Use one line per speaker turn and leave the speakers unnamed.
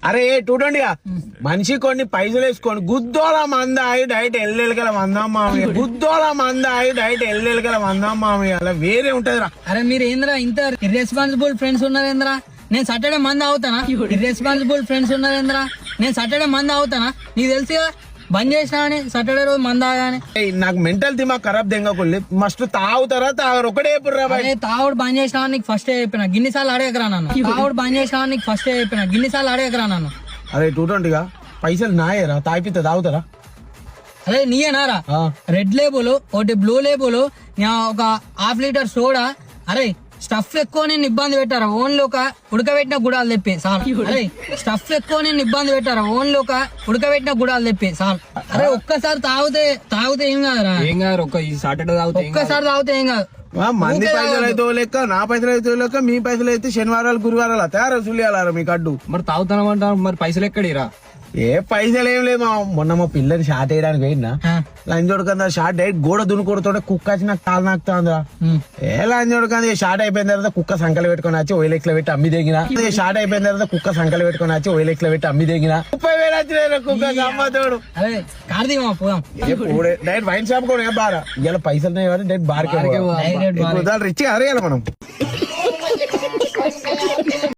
అరే 220 మనిషి కొన్ని పైసలు వేసుకోండి గుద్దోళ మంద ఆయి డైట్ ఎల్లెలకల మందాం మామయ్య గుద్దోళ మంద ఆయి డైట్ ఎల్లెలకల మందాం మామయ్య అలా వేరే ఉంటది రా.
అరే మీరు ఏంద్రా ఇంత ఇర్రెస్పాన్సిబుల్ ఫ్రెండ్స్ ఉన్నారేంద్రా? నేను సాటర్డే మంది అవుతానా? ఇర్రెస్పాన్సిబుల్ ఫ్రెండ్స్ ఉన్నారేంద్రా? నేను సాటర్డే మంది అవుతానా? నీకు తెలుసు కదా బంద్ చేసినా అని సాటర్డే రోజు మంది ఆగానే.
నాకు మెంటల్ దిమాగ్ ఖరాబ్ దెంగకుల్లి మస్ట్ తాగుతారా తాగరు ఒకటే ఎప్పుడు రా
అరే తాగుడు బంద్ చేసినా నీకు ఫస్ట్ చెప్పిన గిన్నిసార్లు అడగకరా నన్ను. తాగుడు బంద్ చేసినా నీకు ఫస్ట్ చెప్పిన గిన్నిసార్లు అడగకరా నన్ను.
అరే 220 పైసలు నాయరా తాగిపితే తాగుతారా?
అరే నీయేనారా రెడ్ లేబుల్ ఒకటి బ్లూ లేబుల్ ఒక ½ లీటర్ సోడా. అరే స్టఫ్ ఎక్కువ నేను ఇబ్బంది పెట్టారా ఓన్లీ ఒక ఉడకబెట్టిన గుడాలు తెప్పి సార్. అరే స్టఫ్ ఎక్కువ నేను ఇబ్బంది పెట్టారా ఓన్లీ ఒక ఉడకబెట్టిన గుడాలు తెప్పి సార్. అరే ఒక్కసారి తాగితే ఏం కాదురా.
ఏం కాదు ఒక్క ఈ సాటర్డే తాగితే
ఒక్కసారి తాగితే ఏం కాదు.
మంది పైసలు అయితే లెక్క నా పైసలు అయితే లెక్క మీ పైసలు అయితే శనివారాలు గురువారాలు తయారు సులియాలరా మీ కడ్డు.
మరి తాగుతానమంటారు మరి పైసలు ఎక్కడిరా?
ఏ పైసలు ఏం లేదు మొన్న మా పిల్లని షాట్ వేయడానికి పోయినా లంచ్ ఉడకందా షాట్ డైరెక్ట్ గోడ దున్నుకోడుతుంటే కుక్క వచ్చి నాకు కాలు నాకుతుందా. ఏ లంచ్ ఉడకంది షాట్ అయిపోయిన తర్వాత కుక్క సంకలు పెట్టుకుని వచ్చి ఓయిలెక్లో పెట్టి అమ్మి దిగిన. షాట్ అయిపోయిన తర్వాత కుక్క సంకలు పెట్టుకుని వచ్చి ఓయిలెక్లో పెట్టి అమ్మి దిగిన 30,000 వచ్చిన కుక్క అమ్మతోడు.
అరే కార్తీక్ పోదాం
డైరెక్ట్ వైన్ షాప్ కూడా బారా ఇలా పైసలు డైరెక్ట్ బార్కే రిచ్ అరేయాలి మనం.